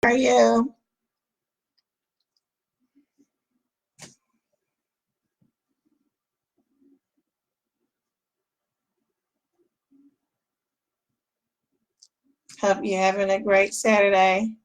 How are you? Hope you're having a great Saturday.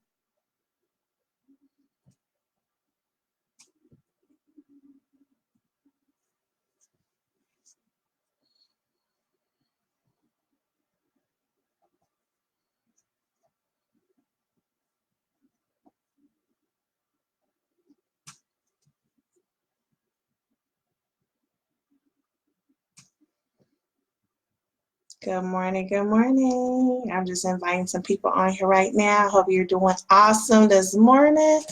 Good morning. Good morning. I'm just inviting some people on here right now. Hope you're doing awesome this morning.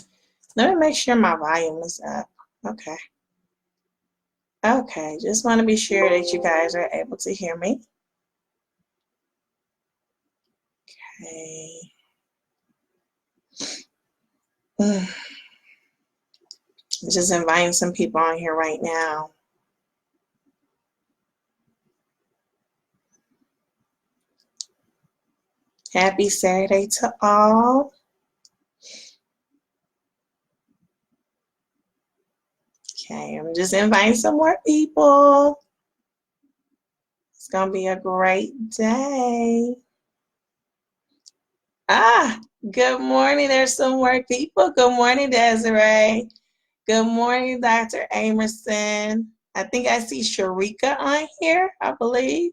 Let me make sure my volume is up. Okay. Okay. Just want to be sure that you guys are able to hear me. Okay. Just inviting some people on here right now. Happy Saturday to all. Okay, I'm just inviting some more people. It's going to be a great day. Good morning. There's some more people. Good morning, Desiree. Good morning, Dr. Amerson. I think I see Sharika on here, I believe.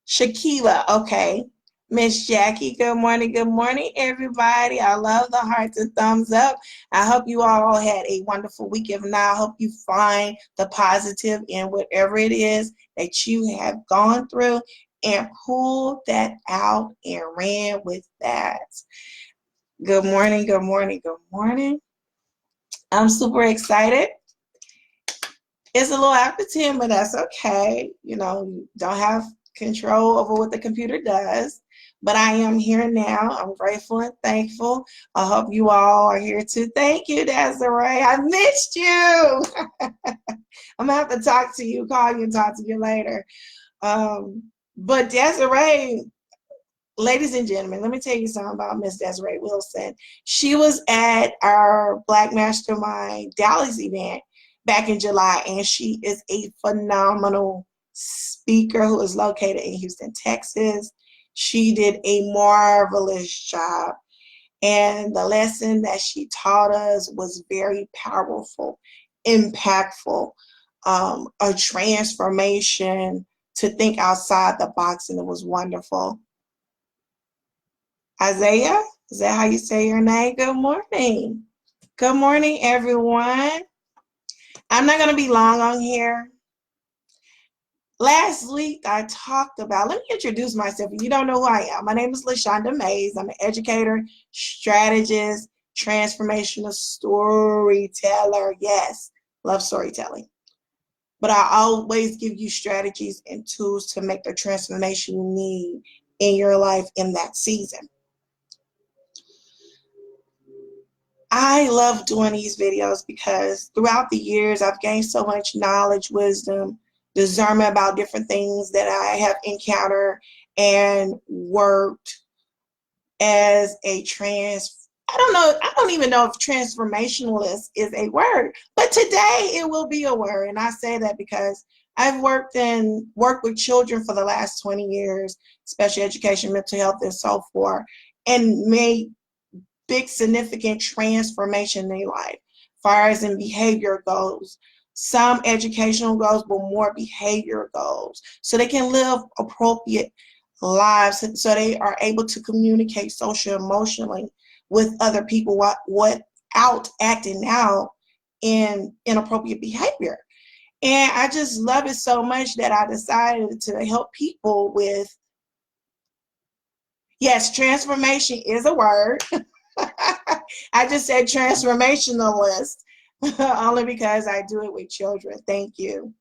Shakila, okay. Miss Jackie, good morning. Good morning, everybody. I love the hearts and thumbs up. I hope you all had a wonderful week. If not, I hope you find the positive in whatever it is that you have gone through and pull that out and ran with that. Good morning. Good morning. Good morning. I'm super excited. It's a little after 10, but that's okay. You know, you don't have control over what the computer does. But I am here now. I'm grateful and thankful. I hope you all are here too. Thank you, Desiree. I missed you. I'm gonna have to talk to you, call you and talk to you later. But Desiree, ladies and gentlemen, let me tell you something about Miss Desiree Wilson. She was at our Black Mastermind Dallas event back in July, and she is a phenomenal speaker who is located in Houston, Texas. She did a marvelous job, and the lesson that she taught us was very powerful, impactful, a transformation to think outside the box, and it was wonderful. Isaiah, is that how you say your name? Good morning. Good morning, everyone. I'm not going to be long on here. Last week, I talked about, let me introduce myself. If you don't know who I am, my name is LaShonda Mays. I'm an educator, strategist, transformational storyteller. Yes, love storytelling. But I always give you strategies and tools to make the transformation you need in your life in that season. I love doing these videos because throughout the years, I've gained so much knowledge, wisdom, discernment about different things that I have encountered and worked as a I don't even know if transformationalist is a word, but today it will be a word. And I say that because I've worked with children for the last 20 years, special education, mental health, and so forth, and made big significant transformation in their life, far as in behavior goes. Some educational goals, but more behavior goals, so they can live appropriate lives, so they are able to communicate social emotionally with other people without acting out in inappropriate behavior. And I just love it so much that I decided to help people with, yes, transformation is a word. I just said transformationalist only because I do it with children. Thank you.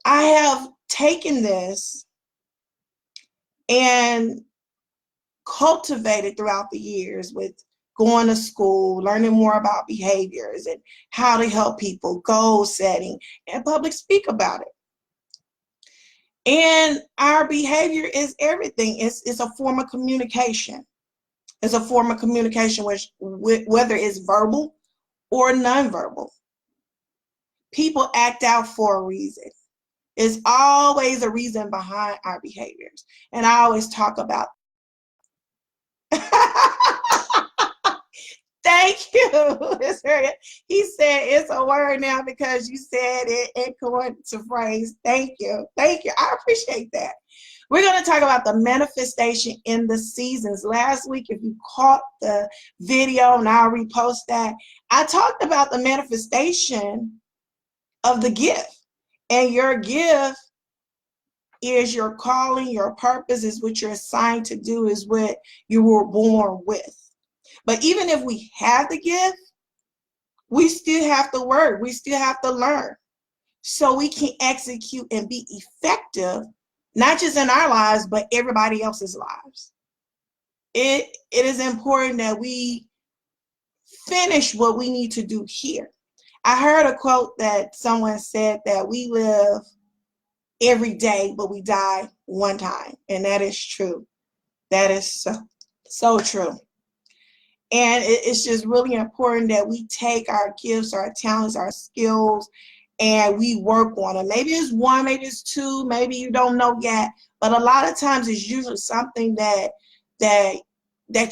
I have taken this and cultivated throughout the years with going to school, learning more about behaviors and how to help people, goal setting, and public speak about it. And our behavior is everything. It's a form of communication. It's a form of communication, whether it's verbal or nonverbal. People act out for a reason. There's always a reason behind our behaviors. And I always talk about thank you. He said it's a word now because you said it according to phrase. Thank you. Thank you. I appreciate that. We're going to talk about the manifestation in the seasons. Last week, if you caught the video, and I'll repost that, I talked about the manifestation of the gift. And your gift is your calling, your purpose is what you're assigned to do, is what you were born with. But even if we have the gift, we still have to work. We still have to learn so we can execute and be effective, not just in our lives, but everybody else's lives. It is important that we finish what we need to do here. I heard a quote that someone said that we live every day, but we die one time. And that is true. That is so true. And it's just really important that we take our gifts, our talents, our skills, and we work on it. Maybe it's one, maybe it's two, maybe you don't know yet. But a lot of times it's usually something that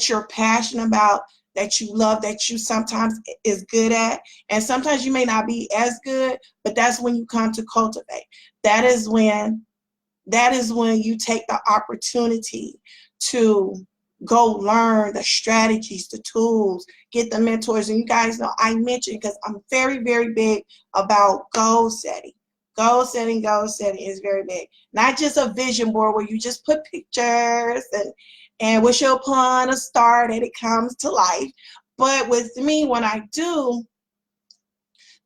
you're passionate about, that you love, that you sometimes is good at. And sometimes you may not be as good, but that's when you come to cultivate. That is when you take the opportunity to go learn the strategies, the tools, get the mentors. And you guys know I mentioned, because I'm very, very big about goal setting. Goal setting is very big. Not just a vision board where you just put pictures and wish upon a star that it comes to life. But with me, when I do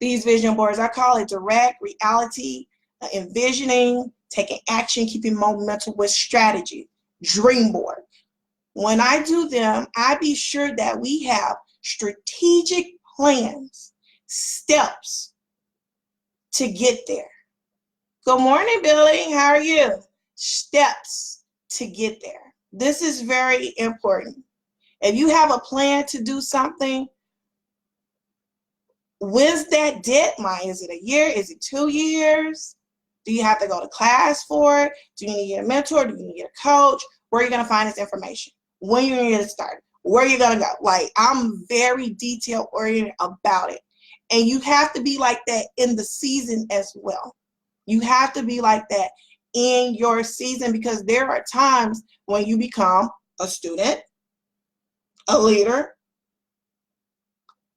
these vision boards, I call it direct reality, envisioning, taking action, keeping momentum with strategy, dream board. When I do them, I be sure that we have strategic plans, steps to get there. Good morning, Billy. How are you? Steps to get there. This is very important. If you have a plan to do something, when's that deadline? Is it a year? Is it 2 years? Do you have to go to class for it? Do you need a mentor? Do you need a coach? Where are you going to find this information? When you're going to get started? Where are you going to go? Like, I'm very detail oriented about it. And you have to be like that in the season as well. You have to be like that in your season, because there are times when you become a student, a leader,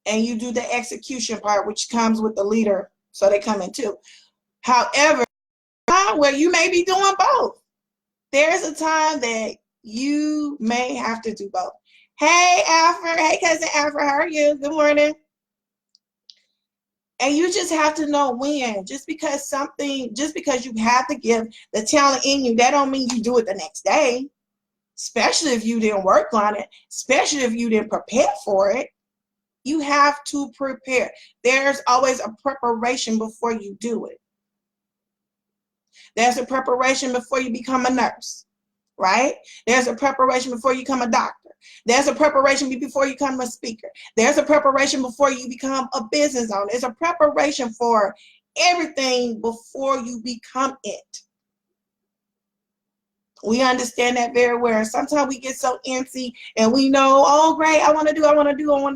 and you do the execution part, which comes with the leader. So they come in too. However, where you may be doing both. There's a time that you may have to do both. Hey, Alfred. Hey, cousin Alfred. How are you? Good morning. And you just have to know when. Just because you have to give the talent in you, that don't mean you do it the next day. Especially if you didn't work on it. Especially if you didn't prepare for it. You have to prepare. There's always a preparation before you do it. There's a preparation before you become a nurse, right? There's a preparation before you become a doctor. There's a preparation before you become a speaker. There's a preparation before you become a business owner. There's a preparation for everything before you become it. We understand that very well. Sometimes we get so antsy and we know, oh, great, I want to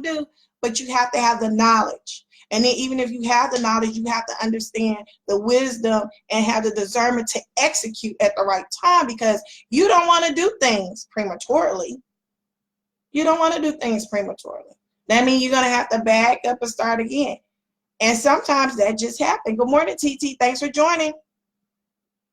do. But you have to have the knowledge. And then even if you have the knowledge, you have to understand the wisdom and have the discernment to execute at the right time, because you don't want to do things prematurely. You don't want to do things prematurely. That means you're going to have to back up and start again. And sometimes that just happens. Good morning, TT. Thanks for joining.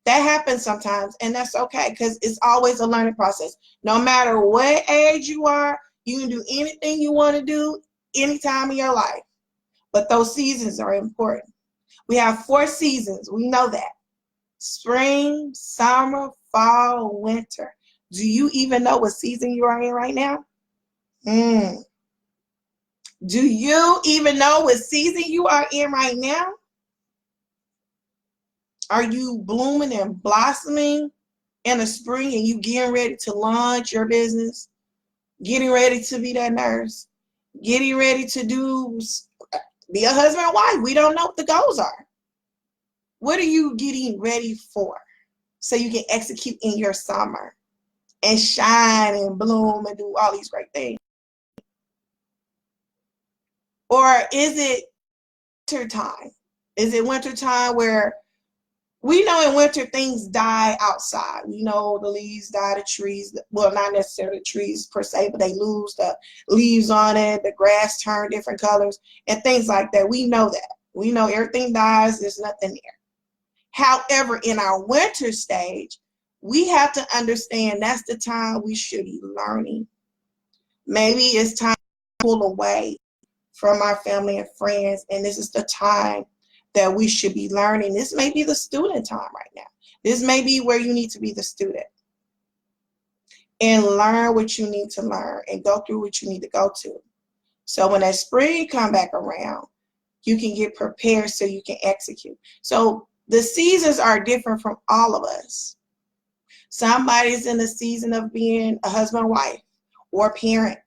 That happens sometimes, and that's okay, because it's always a learning process. No matter what age you are, you can do anything you want to do any time in your life. But those seasons are important. We have 4 seasons. We know that. Spring, summer, fall, winter. Do you even know what season you are in right now? Do you even know what season you are in right now? Are you blooming and blossoming in the spring and you getting ready to launch your business? Getting ready to be that nurse? Getting ready to be a husband and wife? We don't know what the goals are. What are you getting ready for so you can execute in your summer and shine and bloom and do all these great things? Or is it winter time? Is it winter time where we know in winter things die outside? We know the leaves die, the trees, well, not necessarily trees per se, but they lose the leaves on it, the grass turn different colors and things like that. We know that. We know everything dies, there's nothing there. However, in our winter stage, we have to understand that's the time we should be learning. Maybe it's time to pull away from our family and friends, and this is the time that we should be learning. This may be the student time right now. This may be where you need to be the student and learn what you need to learn and go through what you need to go to. So when that spring come back around, you can get prepared so you can execute. So the seasons are different from all of us. Somebody's in the season of being a husband, wife, or parent.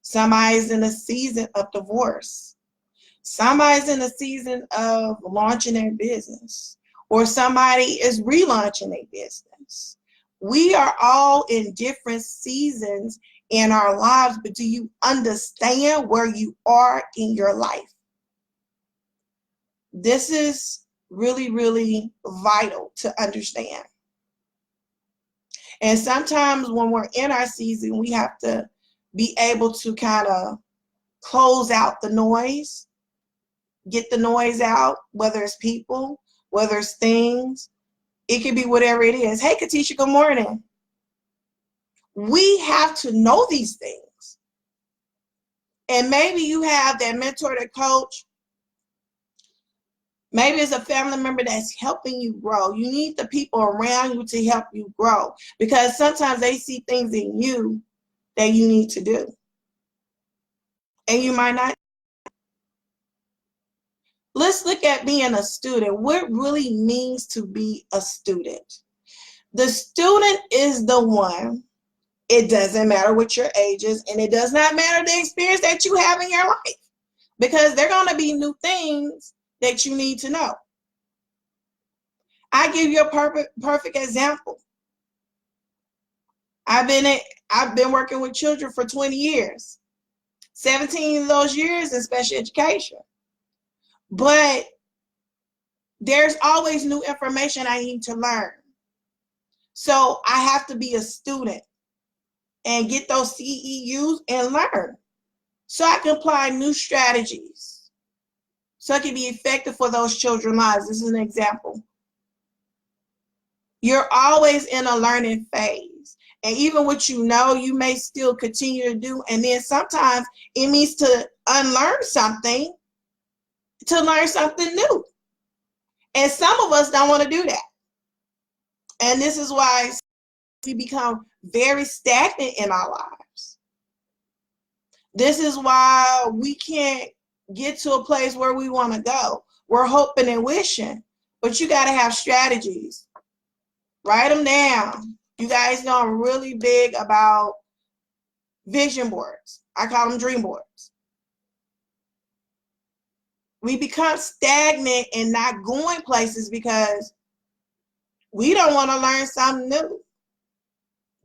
Somebody's in a season of divorce. Somebody's in a season of launching their business, or somebody is relaunching their business. We are all in different seasons in our lives, but do you understand where you are in your life? This is really, really vital to understand. And sometimes when we're in our season, we have to be able to kind of close out the noise, get the noise out, whether it's people, whether it's things. It could be whatever it is. Hey, Katisha, good morning. We have to know these things. And maybe you have that mentor, that coach. Maybe it's a family member that's helping you grow. You need the people around you to help you grow, because sometimes they see things in you that you need to do. And you might not. Let's look at being a student. What it really means to be a student. The student is the one, it doesn't matter what your age is, and it does not matter the experience that you have in your life, because there are going to be new things that you need to know. I give you a perfect example. I've been working with children for 20 years, 17 of those years in special education. But there's always new information I need to learn. So I have to be a student and get those CEUs and learn, so I can apply new strategies, so it can be effective for those children's lives. This is an example. You're always in a learning phase. And even what you know, you may still continue to do. And then sometimes it means to unlearn something to learn something new. And some of us don't want to do that. And this is why we become very stagnant in our lives. This is why we can't get to a place where we want to go. We're hoping and wishing, but you got to have strategies. Write them down. You guys know I'm really big about vision boards. I call them dream boards. We become stagnant and not going places because we don't want to learn something new.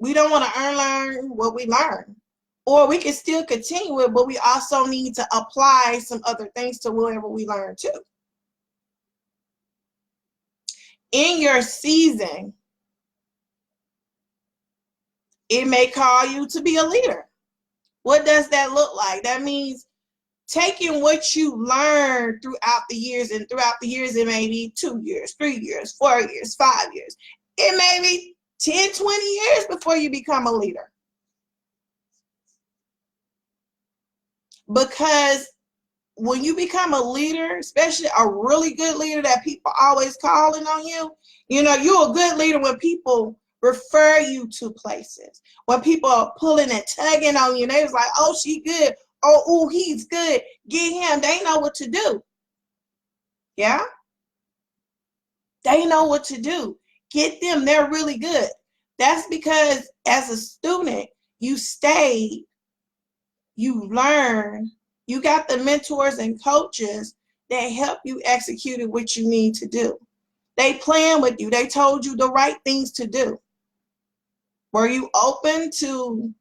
We don't want to unlearn what we learn. Or we can still continue it, but we also need to apply some other things to whatever we learn too. In your season, it may call you to be a leader. What does that look like? That means taking what you learned throughout the years, and throughout the years, it may be 2 years, 3 years, 4 years, 5 years. It may be 10, 20 years before you become a leader. Because when you become a leader, especially a really good leader that people always calling on you, you know, you're a good leader when people refer you to places. When people are pulling and tugging on you, they was like, oh, she good. Oh, ooh, he's good. Get him. They know what to do. Yeah? They know what to do. Get them. They're really good. That's because as a student, you stayed, you learn, you got the mentors and coaches that help you execute what you need to do. They plan with you. They told you the right things to do. Were you open to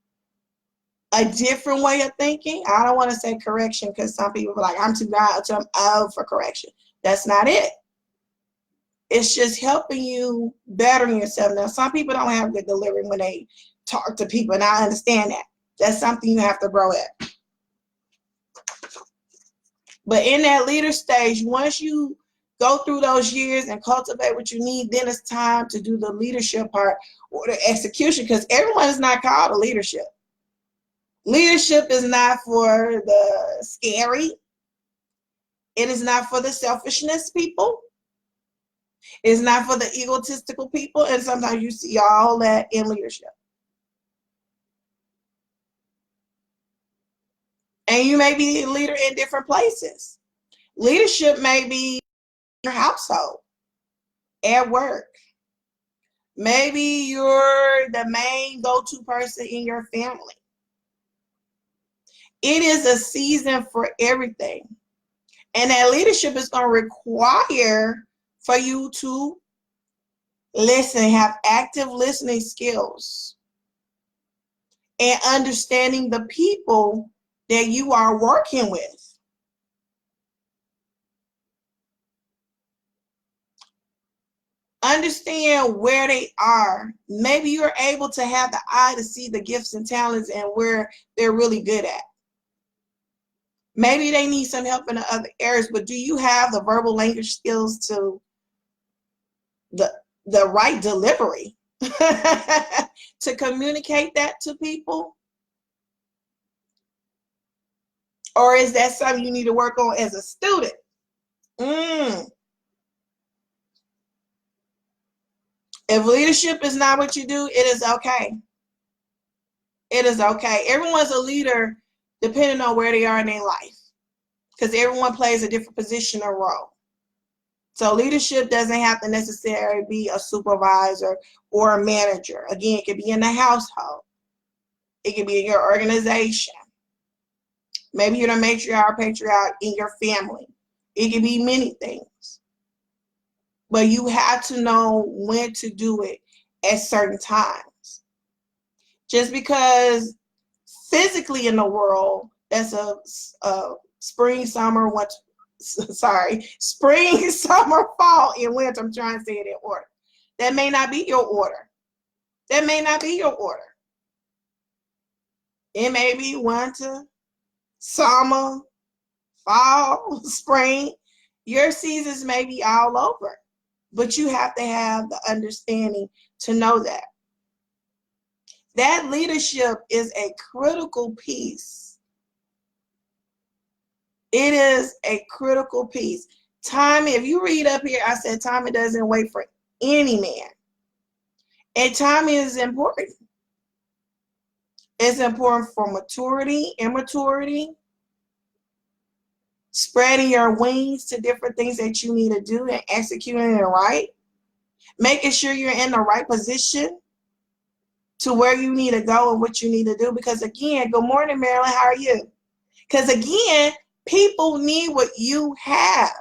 a different way of thinking? I don't want to say correction because some people are like, I'm too old for correction. That's not it. It's just helping you better yourself. Now, some people don't have good delivery when they talk to people, and I understand that. That's something you have to grow at. But in that leader stage, once you go through those years and cultivate what you need, then it's time to do the leadership part or the execution, because everyone is not called to leadership. Leadership is not for the scary. It is not for the selfishness people. It's not for the egotistical people. And sometimes you see all that in leadership. And you may be a leader in different places. Leadership may be in your household, at work. Maybe you're the main go-to person in your family. It is a season for everything. And that leadership is going to require for you to listen, have active listening skills, and understanding the people that you are working with. Understand where they are. Maybe you're able to have the eye to see the gifts and talents and where they're really good at. Maybe they need some help in the other areas, but do you have the verbal language skills to the right delivery to communicate that to people? Or is that something you need to work on as a student? If leadership is not what you do, it is okay. It is okay. Everyone's a leader depending on where they are in their life, because everyone plays a different position or role. So leadership doesn't have to necessarily be a supervisor or a manager. Again, it could be in the household. It could be in your organization. Maybe you're the matriarch or patriarch in your family. It can be many things. But you have to know when to do it at certain times. Just because physically in the world, that's a spring, summer, spring, summer, fall, and winter. I'm trying to say it in order. That may not be your order. That may not be your order. It may be winter, summer, fall, spring. Your seasons may be all over, but you have to have the understanding to know that. That leadership is a critical piece. It is a critical piece. Time, if you read up here, I said time doesn't wait for any man. And time is important. It's important for maturity, immaturity, spreading your wings to different things that you need to do and executing it right, making sure you're in the right position to where you need to go and what you need to do. Because again, good morning, Marilyn, how are you? Because again, people need what you have.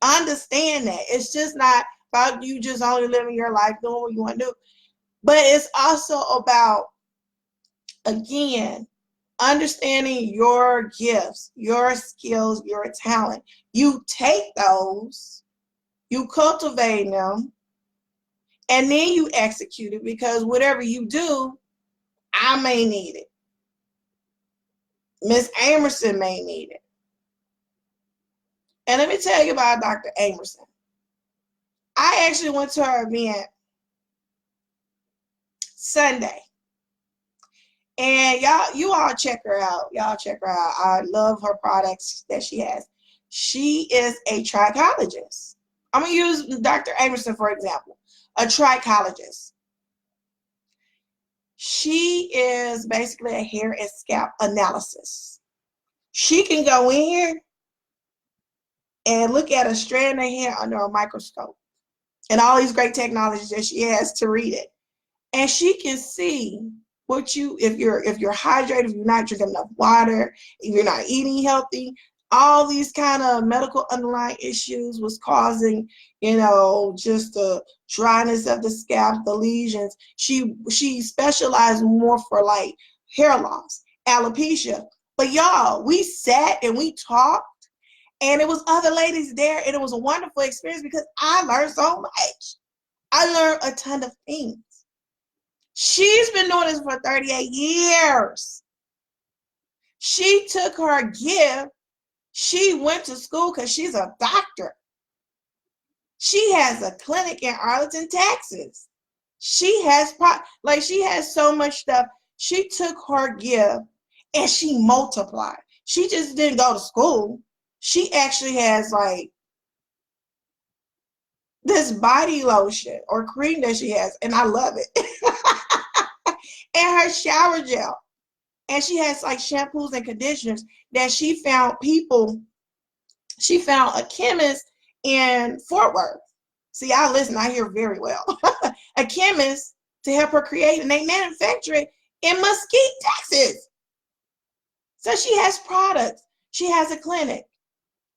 Understand that. It's just not about you just only living your life doing what you want to do. But it's also about, again, understanding your gifts, your skills, your talent. You take those, you cultivate them, and then you execute it, because whatever you do, I may need it. Miss Amerson may need it. And let me tell you about Dr. Amerson. I actually went to her event Sunday. And you all check her out. Y'all check her out. I love her products that she has. She is a trichologist. I'm going to use Dr. Amerson, for example, a trichologist. She is basically a hair and scalp analysis. She can go in here and look at a strand of hair under a microscope. and all these great technologies that she has to read it. And she can see what if you're hydrated, if you're not drinking enough water, if you're not eating healthy, all these kind of medical underlying issues was causing, just the dryness of the scalp, the lesions. She specialized more for like hair loss, alopecia. But y'all, we sat and we talked, and it was other ladies there, and it was a wonderful experience because I learned so much. I learned a ton of things. She's been doing this for 38 years. She took her gift. She went to school because she's a doctor. She has a clinic in Arlington, Texas. She has she has so much stuff. She took her gift and she multiplied. She just didn't go to school. She actually has like this body lotion or cream that she has, and I love it. And her shower gel. And she has like shampoos and conditioners that she found a chemist in Fort Worth. See, I hear very well. A chemist to help her create, and they manufacture it in Mesquite, Texas. So she has products. She has a clinic.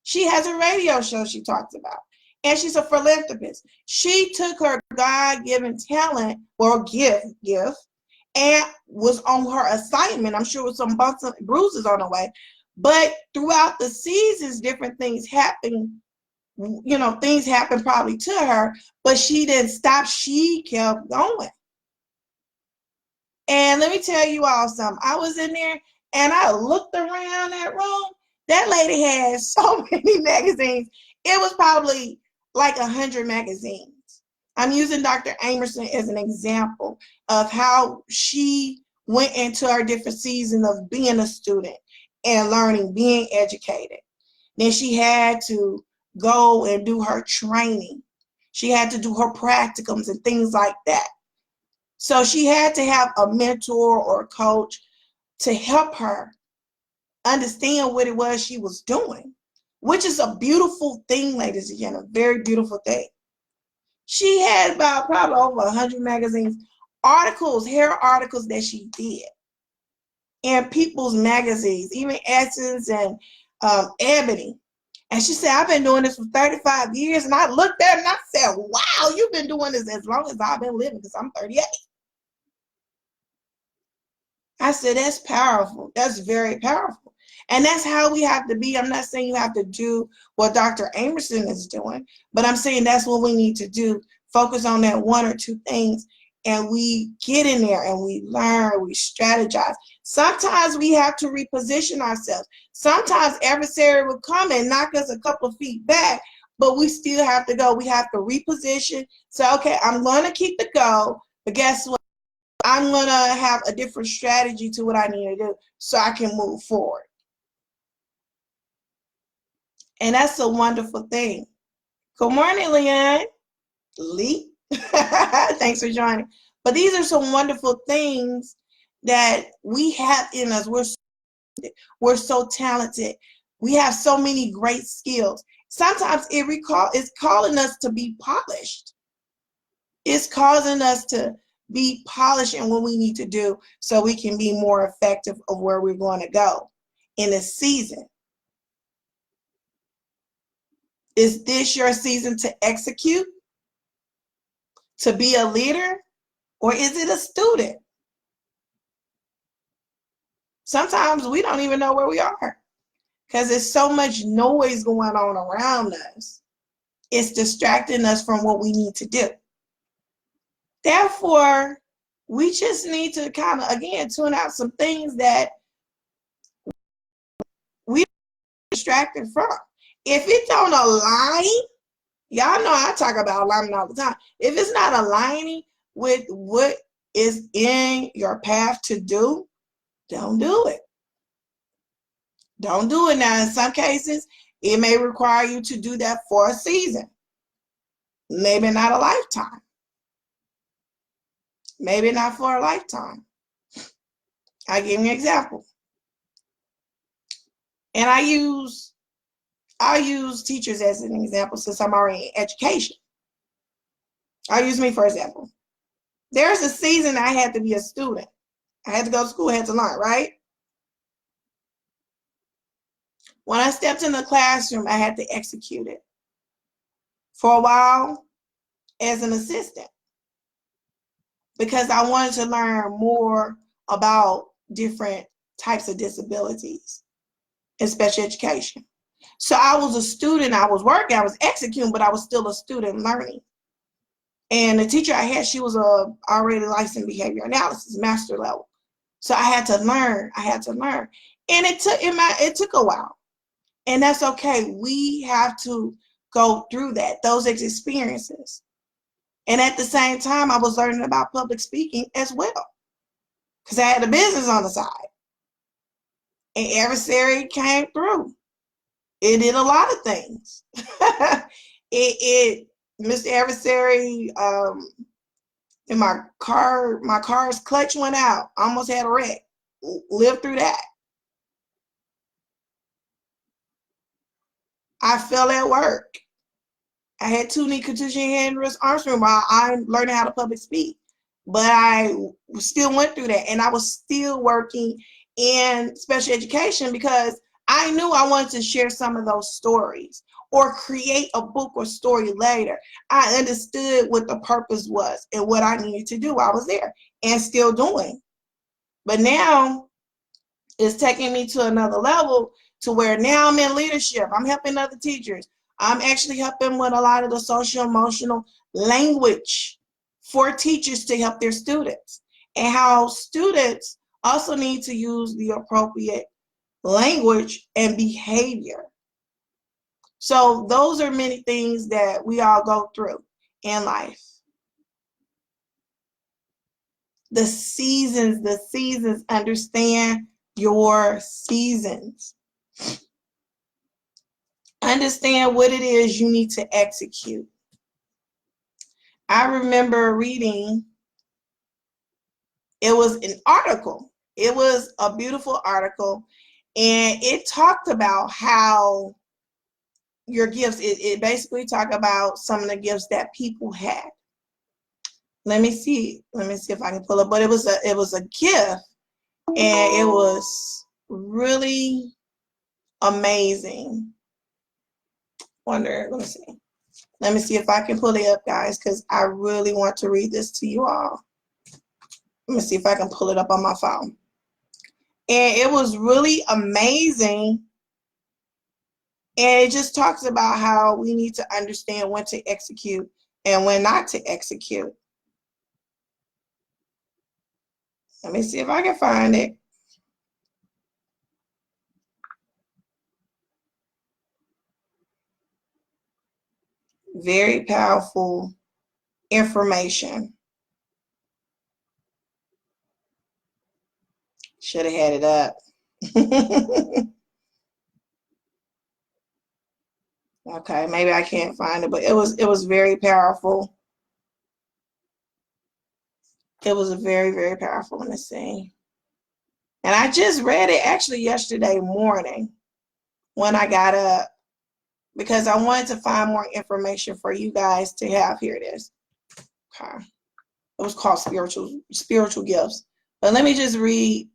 She has a radio show she talks about. And she's a philanthropist. She took her God-given talent or gift and was on her assignment. I'm sure with some bumps and bruises on the way. But throughout the seasons, different things happen. Things happened probably to her, but she didn't stop. She kept going. And let me tell you all something. I was in there and I looked around that room. That lady had so many magazines. It was probably like 100 magazines. I'm using Dr. Amerson as an example of how she went into her different season of being a student and learning, being educated. Then she had to go and do her training. She had to do her practicums and things like that. So she had to have a mentor or a coach to help her understand what it was she was doing, which is a beautiful thing, ladies and gentlemen, a very beautiful thing. She had about probably over 100 magazines, hair articles that she did, and people's magazines, even Essence and Ebony. And she said, I've been doing this for 35 years. And I looked at her and I said, wow, you've been doing this as long as I've been living, because I'm 38. I said, that's powerful. That's very powerful. And that's how we have to be. I'm not saying you have to do what Dr. Amerson is doing, but I'm saying that's what we need to do. Focus on that one or two things, and we get in there and we learn, we strategize. Sometimes we have to reposition ourselves. Sometimes adversary will come and knock us a couple of feet back, but we still have to go. We have to reposition. So, okay, I'm going to keep the goal, but guess what? I'm going to have a different strategy to what I need to do so I can move forward. And that's a wonderful thing. Good morning, Leanne. Lee. Thanks for joining. But these are some wonderful things that we have in us. We're so talented. We have so many great skills. Sometimes it's calling us to be polished. It's causing us to be polished in what we need to do so we can be more effective of where we're going to go in this season. Is this your season to execute? To be a leader? Or is it a student? Sometimes we don't even know where we are because there's so much noise going on around us. It's distracting us from what we need to do. Therefore, we just need to kind of, again, tune out some things that we're distracted from. If it don't align, y'all know I talk about alignment all the time. If it's not aligning with what is in your path to do, don't do it. Don't do it. Now, in some cases, it may require you to do that for a season. Maybe not a lifetime. Maybe not for a lifetime. I'll give you an example. And I'll use teachers as an example since I'm already in education. I'll use me for example. There's a season I had to be a student. I had to go to school, I had to learn, right? When I stepped in the classroom, I had to execute it. For a while, as an assistant, because I wanted to learn more about different types of disabilities in special education. So I was a student, I was working, I was executing, but I was still a student learning. And the teacher I had, she was a already licensed behavior analysis, master level. So I had to learn, And it took a while. And that's okay. We have to go through those experiences. And at the same time, I was learning about public speaking as well, because I had a business on the side. And adversary came through. It did a lot of things. Mr. Adversary, and my car's clutch went out. Almost had a wreck. Lived through that. I fell at work. I had 2 knee contusion hand, wrist, arm sprain while I'm learning how to public speak. But I still went through that, and I was still working in special education because I knew I wanted to share some of those stories or create a book or story later. I understood what the purpose was and what I needed to do. I was there and still doing. But now it's taking me to another level to where now I'm in leadership. I'm helping other teachers. I'm actually helping with a lot of the social emotional language for teachers to help their students, and how students also need to use the appropriate language and behavior. So those are many things that we all go through in life. The seasons, understand your seasons. Understand what it is you need to execute. I remember reading, it was an article. It was a beautiful article, and it talked about how your gifts, it basically talked about some of the gifts that people had. Let me see if I can pull it, but it was a gift, and it was really amazing. Let me see if I can pull it up, guys, because I really want to read this to you all. Let me see if I can pull it up on my phone. And it was really amazing. And it just talks about how we need to understand when to execute and when not to execute. Let me see if I can find it. Very powerful information. Should have had it up. Okay, maybe I can't find it, but it was very powerful. It was a very, very powerful. Let me see. And I just read it actually yesterday morning when I got up, because I wanted to find more information for you guys to have. Here it is. Okay. It was called spiritual gifts. But let me just read.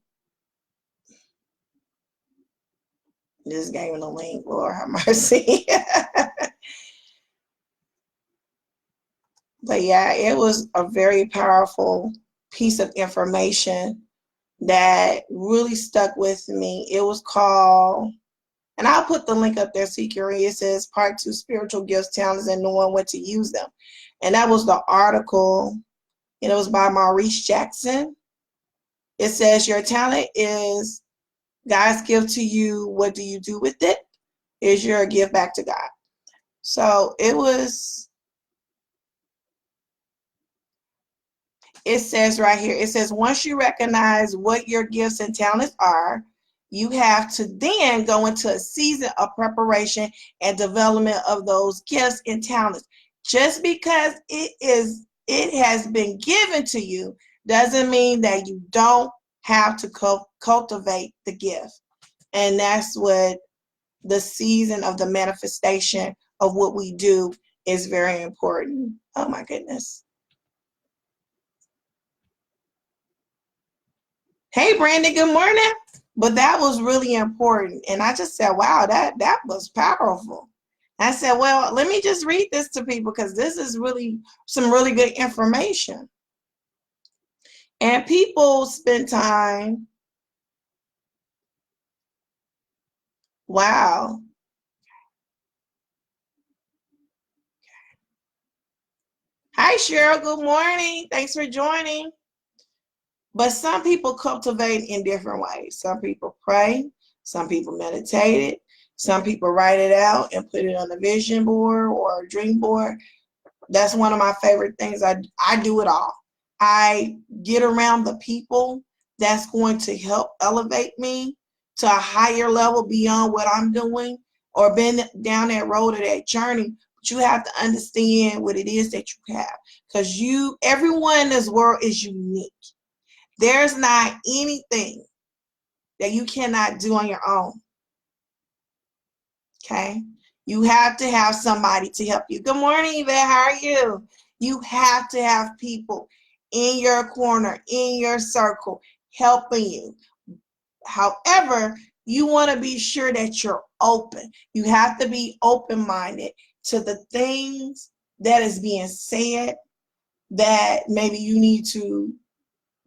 This gave me the link, Lord have mercy. But yeah, it was a very powerful piece of information that really stuck with me. It was called, and I'll put the link up there so you can read. It says Part 2, Spiritual Gifts, Talents, and Knowing When to Use Them. And that was the article, and it was by Maurice Jackson. It says, your talent is God's gift to you. What do you do with it? Is your gift back to God. So it says right here, it says, once you recognize what your gifts and talents are, you have to then go into a season of preparation and development of those gifts and talents. Just because it has been given to you doesn't mean that you don't have to cultivate the gift. And that's what the season of the manifestation of what we do is very important. Oh my goodness. Hey, Brandon, good morning. But that was really important. And I just said, wow, that was powerful. I said, well, let me just read this to people because this is really some really good information. And people spend time. Wow. Hi, Cheryl. Good morning. Thanks for joining. But some people cultivate in different ways. Some people pray. Some people meditate it. Some people write it out and put it on a vision board or a dream board. That's one of my favorite things. I do it all. I get around the people that's going to help elevate me to a higher level beyond what I'm doing or been down that road or that journey. But you have to understand what it is that you have, because everyone in this world is unique. There's not anything that you cannot do on your own. Okay? You have to have somebody to help you. Good morning, Yvette. How are you? You have to have people in your corner, in your circle, helping you. However, you want to be sure that you're open. You have to be open-minded to the things that is being said that maybe you need to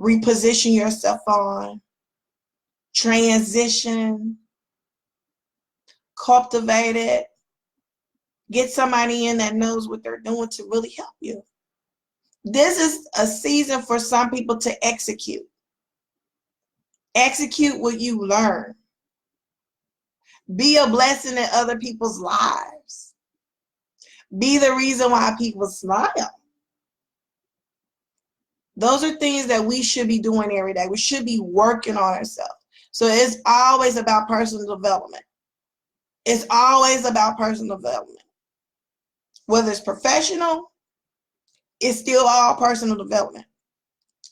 reposition yourself on, transition, cultivate it, get somebody in that knows what they're doing to really help you. This is a season for some people to execute. Execute what you learn. Be a blessing in other people's lives. Be the reason why people smile. Those are things that we should be doing every day. We should be working on ourselves. So it's always about personal development. It's always about personal development. Whether it's professional, it's still all personal development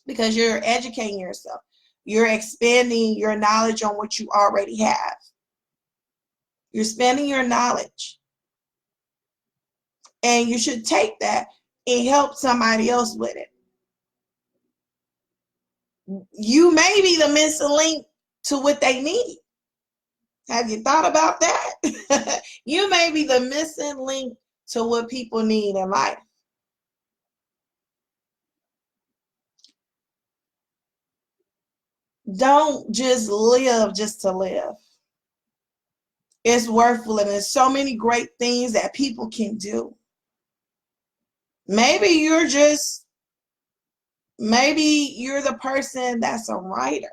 because you're educating yourself. You're expanding your knowledge on what you already have. You're expanding your knowledge. And you should take that and help somebody else with it. You may be the missing link to what they need. Have you thought about that? You may be the missing link to what people need in life. Don't just live just to live. It's worth living. There's so many great things that people can do. Maybe you're the person that's a writer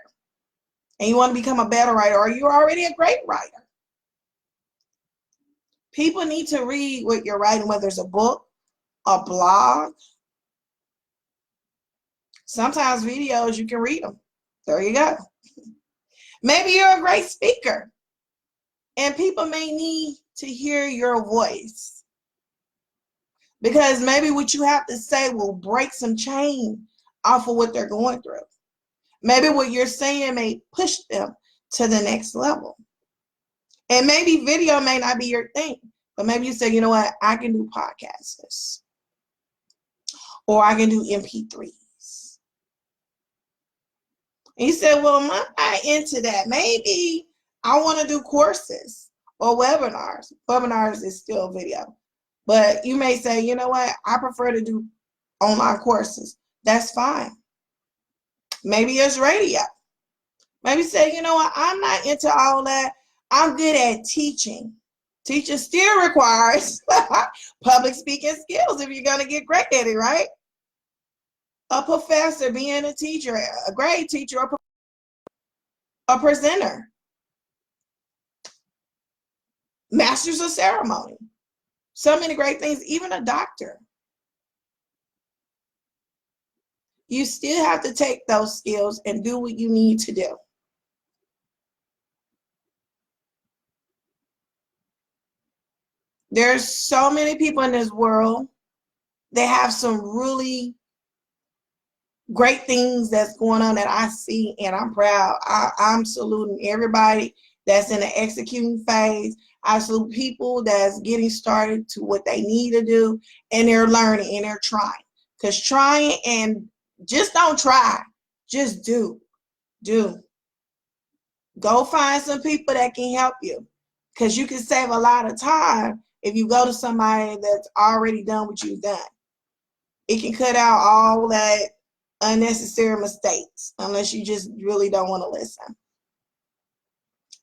and you want to become a better writer, or you're already a great writer. People need to read what you're writing, whether it's a book, a blog. Sometimes videos, you can read them. There you go. Maybe you're a great speaker and people may need to hear your voice because maybe what you have to say will break some chain off of what they're going through. Maybe what you're saying may push them to the next level. And maybe video may not be your thing, but maybe you say, you know what, I can do podcasts or I can do MP3s. And you said, well, I'm not into that. Maybe I want to do courses or webinars. Webinars is still video. But you may say, you know what, I prefer to do online courses. That's fine. Maybe it's radio. Maybe say, you know what, I'm not into all that. I'm good at teaching. Teaching still requires public speaking skills if you're going to get great at it, right? A professor, being a teacher, a great teacher, a presenter, masters of ceremony, so many great things, even a doctor. You still have to take those skills and do what you need to do. There's so many people in this world that have some really great things that's going on that I see, and I'm proud. I'm saluting everybody that's in the executing phase. I salute people that's getting started to what they need to do, and they're learning and they're trying. Because trying and just don't try, just do. Go find some people that can help you, because you can save a lot of time if you go to somebody that's already done what you've done. It can cut out all that unnecessary mistakes, unless you just really don't want to listen.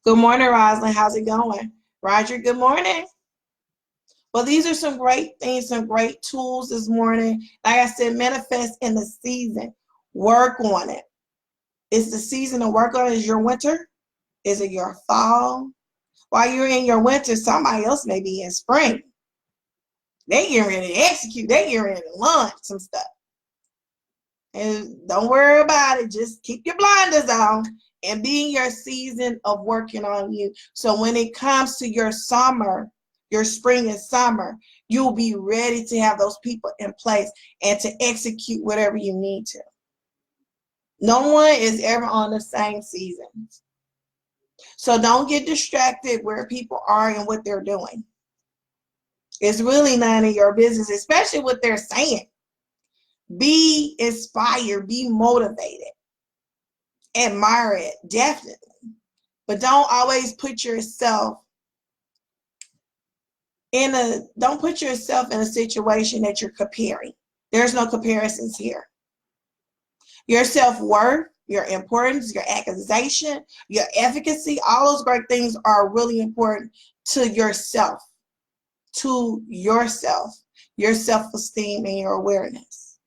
Good morning, Rosalind. How's it going? Roger, good morning. Well, these are some great things, some great tools this morning. Like I said, manifest in the season. Work on it. Is the season to work on it? Is your winter? Is it your fall? While you're in your winter, somebody else may be in spring. They get ready to execute. They get ready to launch some stuff. And don't worry about it. Just keep your blinders on and be in your season of working on you. So when it comes to your summer, your spring and summer, you'll be ready to have those people in place and to execute whatever you need to. No one is ever on the same season. So don't get distracted where people are and what they're doing. It's really none of your business, especially what they're saying. Be inspired, be motivated, admire it, definitely. But don't always put yourself don't put yourself in a situation that you're comparing. There's no comparisons here. Your self-worth, your importance, your accusation, your efficacy, all those great things are really important to yourself, your self-esteem and your awareness.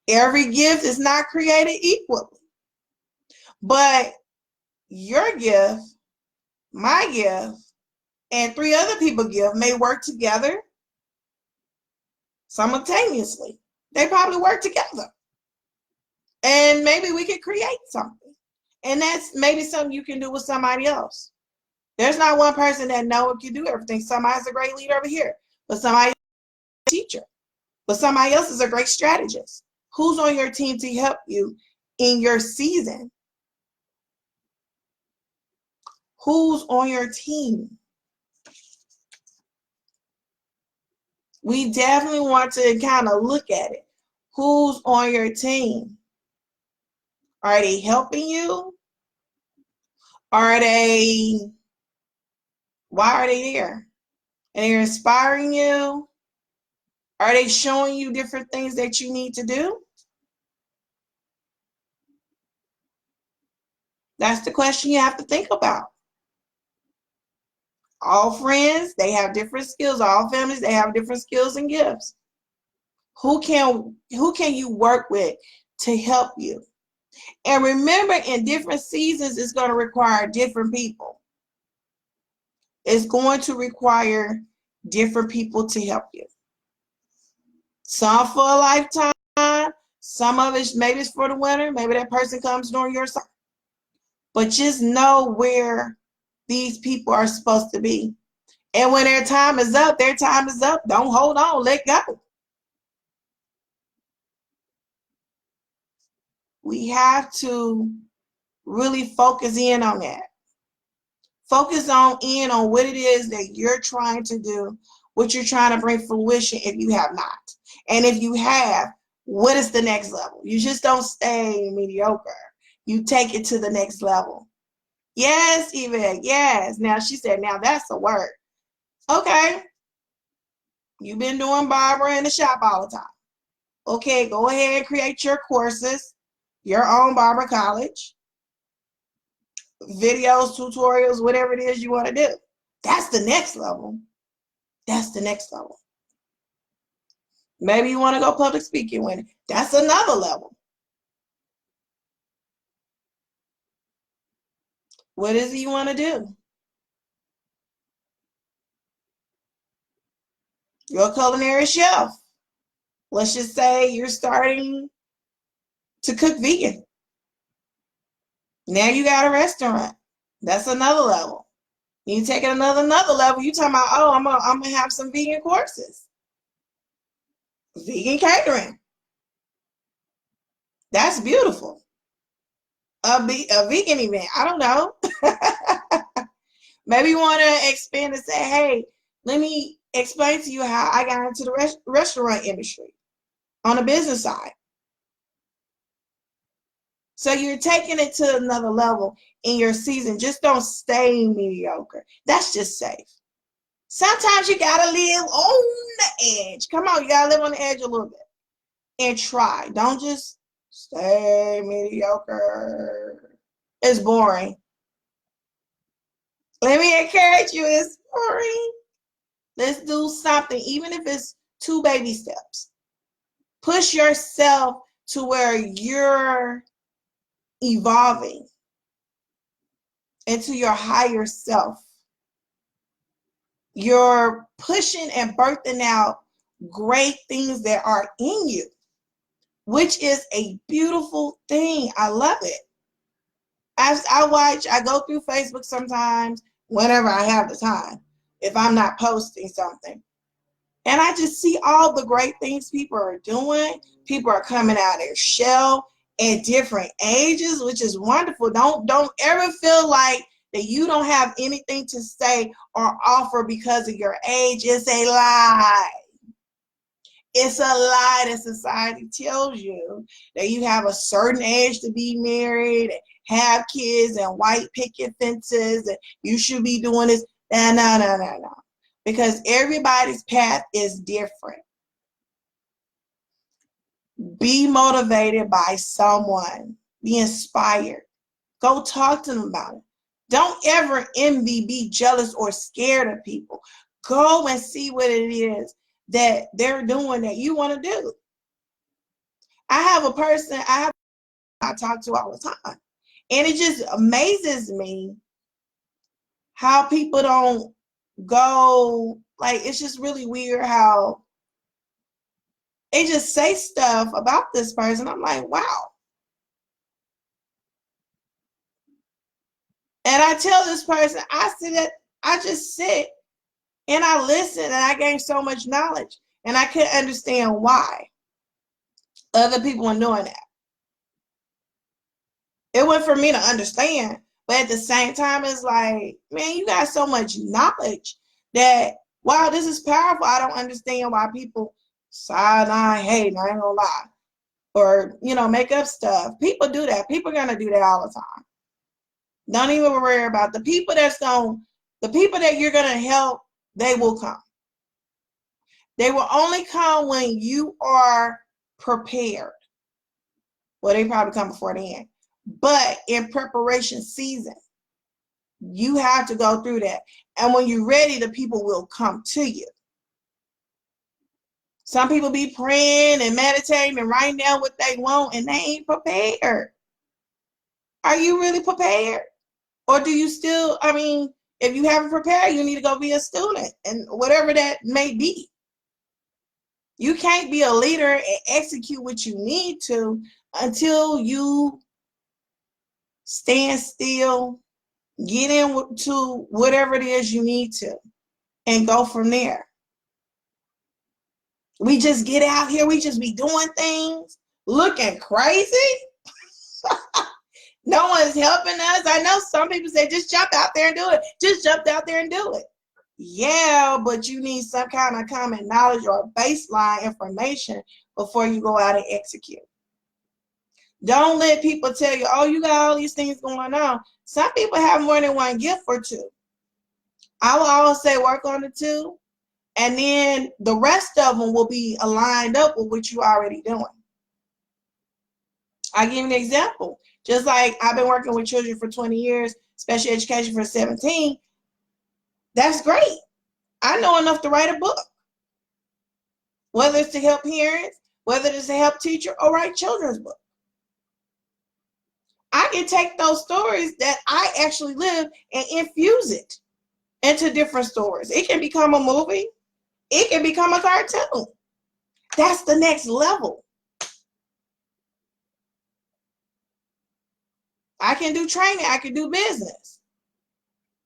Every gift is not created equally, but your gift, my gift, and 3 other people's gift may work together simultaneously. They probably work together. And maybe we could create something. And that's maybe something you can do with somebody else. There's not one person that knows can do everything. Somebody's a great leader over here, but somebody's a teacher. But somebody else is a great strategist. Who's on your team to help you in your season? Who's on your team? We definitely want to kind of look at it. Who's on your team? Are they helping you? Why are they there? And they're inspiring you? Are they showing you different things that you need to do? That's the question you have to think about. All friends, they have different skills. All families, they have different skills and gifts. Who can you work with to help you? And remember, in different seasons, it's going to require different people. It's going to require different people to help you. Some for a lifetime, some of it maybe it's for the winter, maybe that person comes during your summer. But just know where these people are supposed to be. And when their time is up, their time is up. Don't hold on, let go. We have to really focus in on that. Focus in on what it is that you're trying to do, what you're trying to bring fruition if you have not. And if you have, what is the next level? You just don't stay mediocre. You take it to the next level. Yes, Yvette, yes. Now she said, now that's a word. Okay. You've been doing Barbara in the shop all the time. Okay, go ahead and create your courses, your own Barbara College, videos, tutorials, whatever it is you want to do. That's the next level. That's the next level. Maybe you want to go public speaking with it. That's another level. What is it you want to do? You're a culinary chef. Let's just say you're starting to cook vegan. Now you got a restaurant. That's another level. You take it another level. You talking about, oh, I'm gonna have some vegan courses. Vegan catering. That's beautiful. A vegan event. I don't know. Maybe you want to expand and say, hey, let me explain to you how I got into the restaurant industry on the business side. So you're taking it to another level in your season. Just don't stay mediocre. That's just safe. Sometimes you got to live on the edge. Come on, you got to live on the edge a little bit and try. Don't just stay mediocre. It's boring. Let me encourage you. It's boring. Let's do something, even if it's 2 baby steps. Push yourself to where you're evolving into your higher self. You're pushing and birthing out great things that are in you, which is a beautiful thing. I love it. As I go through Facebook sometimes whenever I have the time, if I'm not posting something. And I just see all the great things people are doing. People are coming out of their shell at different ages, which is wonderful. Don't ever feel like that you don't have anything to say or offer because of your age. It's a lie. It's a lie that society tells you that you have a certain age to be married, have kids, and white picket fences, and you should be doing this. No. Because everybody's path is different. Be motivated by someone. Be inspired. Go talk to them about it. Don't ever envy, be jealous, or scared of people. Go and see what it is that they're doing that you want to do. I have a person I talk to all the time. And it just amazes me how people don't go, like, it's just really weird how they just say stuff about this person. I'm like, wow. And I tell this person, I just sit and I listen and I gain so much knowledge. And I couldn't understand why other people were doing that. It wasn't for me to understand. But at the same time, it's like, man, you got so much knowledge that, wow, this is powerful. I don't understand why people side-eye hate, I ain't gonna lie. Or, make up stuff. People do that. People are gonna do that all the time. Don't even worry about the people the people that you're gonna help, they will come. They will only come when you are prepared. Well, they probably come before then. But in preparation season, you have to go through that. And when you're ready, the people will come to you. Some people be praying and meditating and writing down what they want, and they ain't prepared. Are you really prepared? Or do you still, if you haven't prepared, you need to go be a student and whatever that may be. You can't be a leader and execute what you need to until you stand still, get into whatever it is you need to, and go from there. We just get out here, we just be doing things, looking crazy. No one's helping us. I know some people say, just jump out there and do it. Just jump out there and do it. Yeah, but you need some kind of common knowledge or baseline information before you go out and execute. Don't let people tell you, oh, you got all these things going on. Some people have more than one gift or two. I will always say work on the two, and then the rest of them will be aligned up with what you're already doing. I'll give you an example. Just like I've been working with children for 20 years, special education for 17, that's great. I know enough to write a book. Whether it's to help parents, whether it's to help teacher, or write children's book. I can take those stories that I actually live and infuse it into different stories. It can become a movie. It can become a cartoon. That's the next level. I can do training. I can do business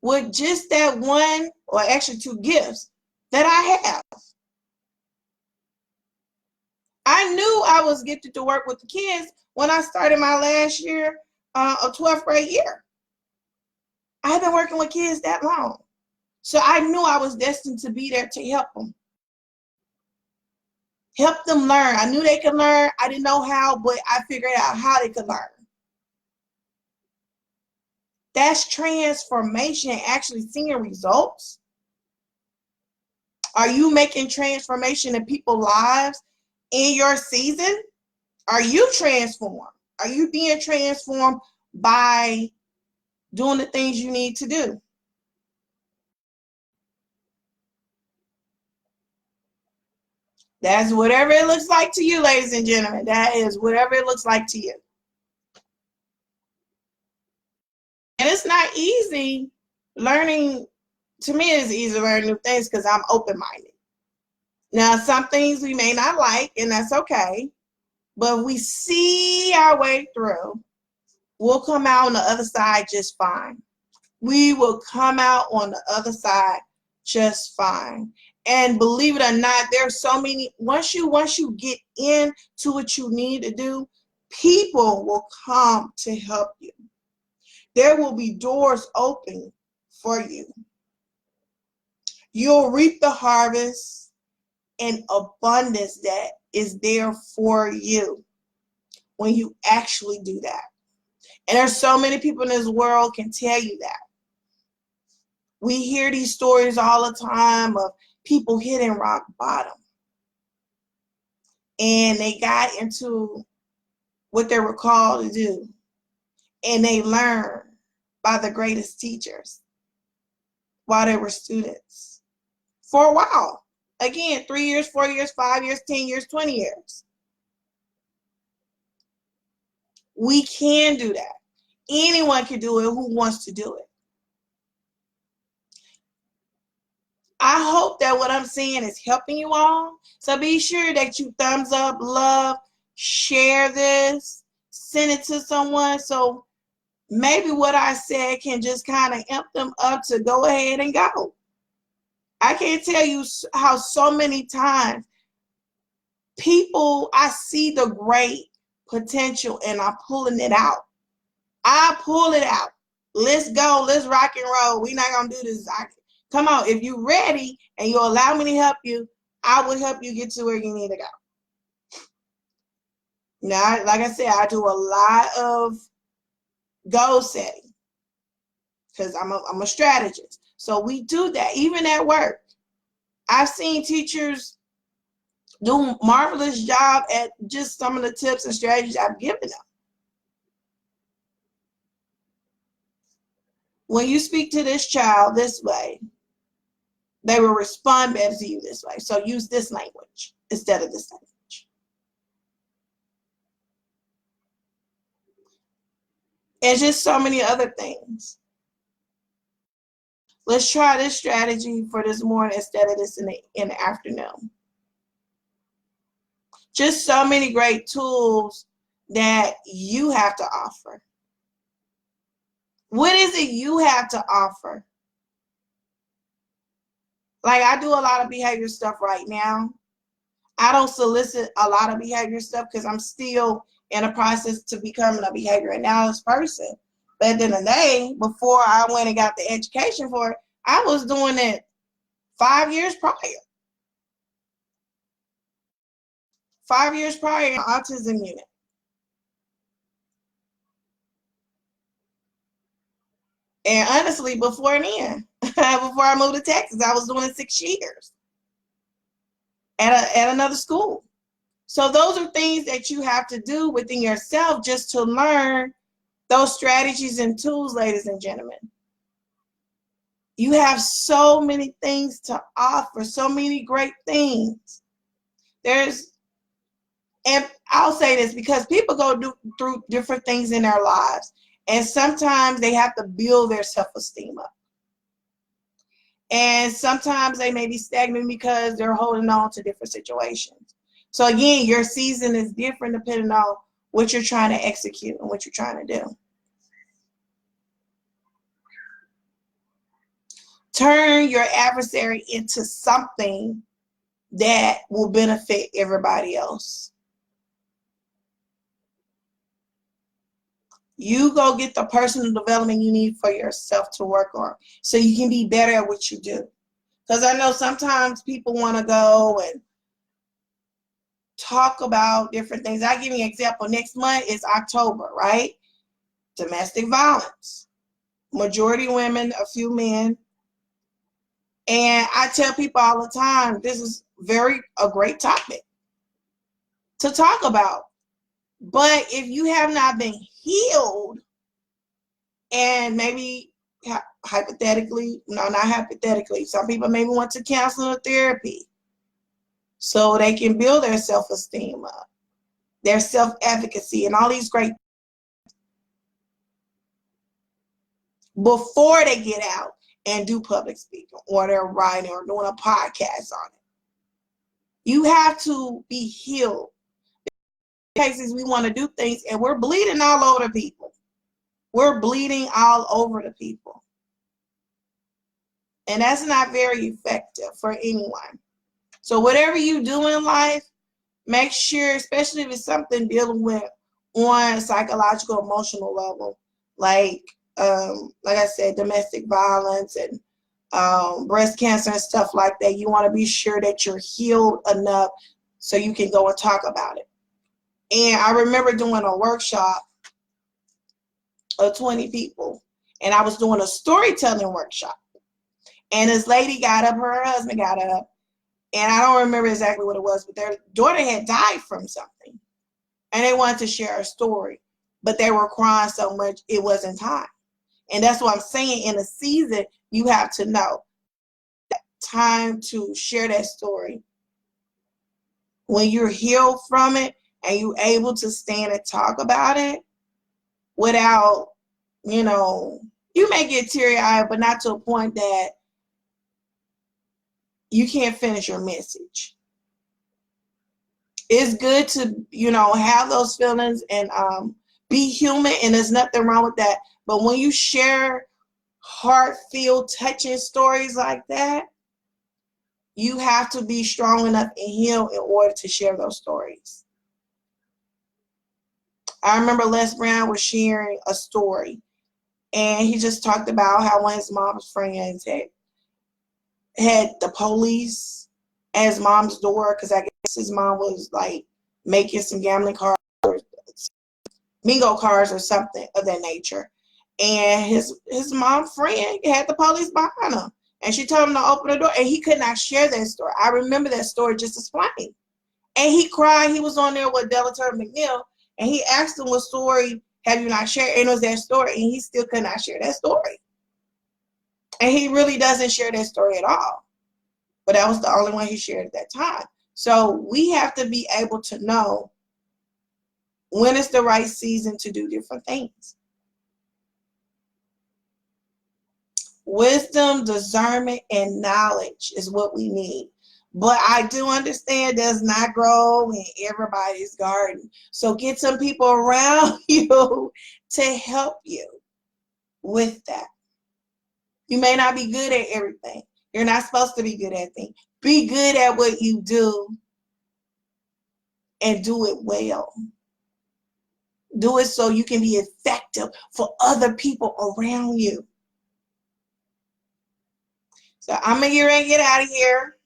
with just that one, or actually two gifts that I have. I knew I was gifted to work with the kids when I started my last year of 12th grade year. I've been working with kids that long. So I knew I was destined to be there to help them. Help them learn. I knew they could learn. I didn't know how, but I figured out how they could learn. That's transformation, actually seeing results. Are you making transformation in people's lives in your season? Are you transformed? Are you being transformed by doing the things you need to do? That's whatever it looks like to you, ladies and gentlemen. That is whatever it looks like to you. And it's not easy learning. To me, it's easy to learn new things because I'm open-minded. Now, some things we may not like, and that's okay. But if we see our way through, we'll come out on the other side just fine. We will come out on the other side just fine. And believe it or not, there's so many, once you get into what you need to do, people will come to help you. There will be doors open for you. You'll reap the harvest and abundance that is there for you when you actually do that. And there's so many people in this world can tell you that. We hear these stories all the time of people hitting rock bottom. And they got into what they were called to do. And they learned by the greatest teachers while they were students for a while. Again, 3 years, 4 years, 5 years, 10 years, 20 years. We can do that. Anyone can do it who wants to do it. I hope that what I'm saying is helping you all. So be sure that you thumbs up, love, share this, send it to someone. So maybe what I said can just kind of amp them up to go ahead and go. I can't tell you how so many times people, I see the great potential and I'm pulling it out. I pull it out. Let's go. Let's rock and roll. We're not going to do this. Come on. If you're ready and you allow me to help you, I will help you get to where you need to go. Now, like I said, I do a lot of goal setting because I'm a strategist. So we do that even at work. I've seen teachers do a marvelous job at just some of the tips and strategies I've given them. When you speak to this child this way, they will respond better to you this way. So use this language instead of this language. And just so many other things. Let's try this strategy for this morning instead of this in the afternoon. Just so many great tools that you have to offer. What is it you have to offer? Like I do a lot of behavior stuff right now. I don't solicit a lot of behavior stuff because I'm still in a process to becoming a behavior analysis person. But at the end of the day, before I went and got the education for it, I was doing it 5 years prior. 5 years prior in autism unit. And honestly, before then, before I moved to Texas, I was doing it 6 years at another school. So those are things that you have to do within yourself just to learn those strategies and tools, ladies and gentlemen. You have so many things to offer, so many great things. And I'll say this because people go through different things in their lives. And sometimes they have to build their self-esteem up. And sometimes they may be stagnant because they're holding on to different situations. So again, your season is different depending on what you're trying to execute and what you're trying to do. Turn your adversary into something that will benefit everybody else. You go get the personal development you need for yourself to work on so you can be better at what you do. Because I know sometimes people want to go and talk about different things. I'll give you an example. Next month is October, right? Domestic violence. Majority women, a few men. And I tell people all the time, this is a great topic to talk about. But if you have not been healed, and maybe hypothetically, no, not hypothetically, some people maybe went to counseling or therapy so they can build their self-esteem up, their self-efficacy, and all these great before they get out and do public speaking or they're writing or doing a podcast on it. You have to be healed. In cases we want to do things and we're bleeding all over the people. We're bleeding all over the people. And that's not very effective for anyone. So whatever you do in life, make sure, especially if it's something dealing with on a psychological, emotional level, like I said, domestic violence and breast cancer and stuff like that, you want to be sure that you're healed enough so you can go and talk about it. And I remember doing a workshop of 20 people, and I was doing a storytelling workshop. And this lady got up, her husband got up, and I don't remember exactly what it was, but their daughter had died from something. And they wanted to share a story, but they were crying so much it wasn't time. And that's what I'm saying. In a season, you have to know time to share that story. When you're healed from it and you're able to stand and talk about it without, you may get teary-eyed, but not to a point that you can't finish your message. It's good to, have those feelings and be human, and there's nothing wrong with that. But when you share heart-filled, touching stories like that, you have to be strong enough and healed in order to share those stories. I remember Les Brown was sharing a story, and he just talked about how one of his mom's friends had the police at his mom's door because I guess his mom was like making some gambling cards or bingo cards or something of that nature. And his mom friend had the police behind him. And she told him to open the door, and he could not share that story. I remember that story just as plain. And he cried. He was on there with Delator McNeil, and he asked him, what story have you not shared? And it was that story, and he still could not share that story. And he really doesn't share that story at all. But that was the only one he shared at that time. So we have to be able to know when it's the right season to do different things. Wisdom, discernment, and knowledge is what we need. But I do understand does not grow in everybody's garden. So get some people around you to help you with that. You may not be good at everything. You're not supposed to be good at things. Be good at what you do and do it well. Do it so you can be effective for other people around you. So I'm going to get ready to get out of here.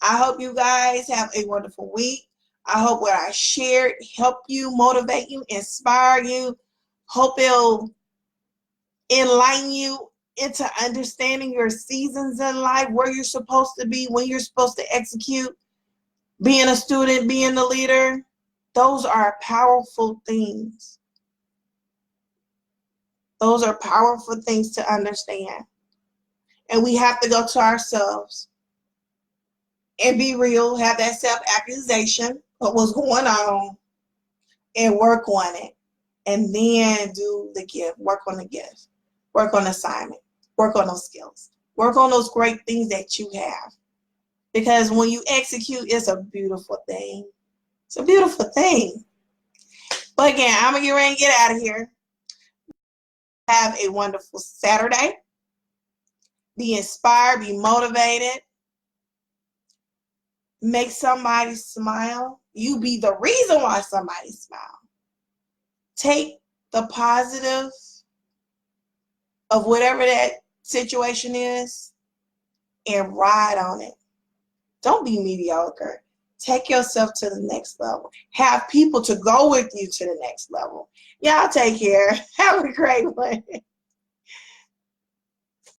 I hope you guys have a wonderful week. I hope what I shared help you, motivate you, inspire you. Hope it'll enlighten you into understanding your seasons in life, where you're supposed to be, when you're supposed to execute, being a student, being a leader. Those are powerful things. Those are powerful things to understand. And we have to go to ourselves and be real, have that self-accusation of what's going on, and work on it. And then do the gift, work on the gift, work on assignment, work on those skills, work on those great things that you have. Because when you execute, it's a beautiful thing. It's a beautiful thing. But again, I'm going to get ready and get out of here. Have a wonderful Saturday. Be inspired, be motivated. Make somebody smile. You be the reason why somebody smiles. Take the positive of whatever that situation is and ride on it. Don't be mediocre. Take yourself to the next level. Have people to go with you to the next level. Y'all take care. Have a great one.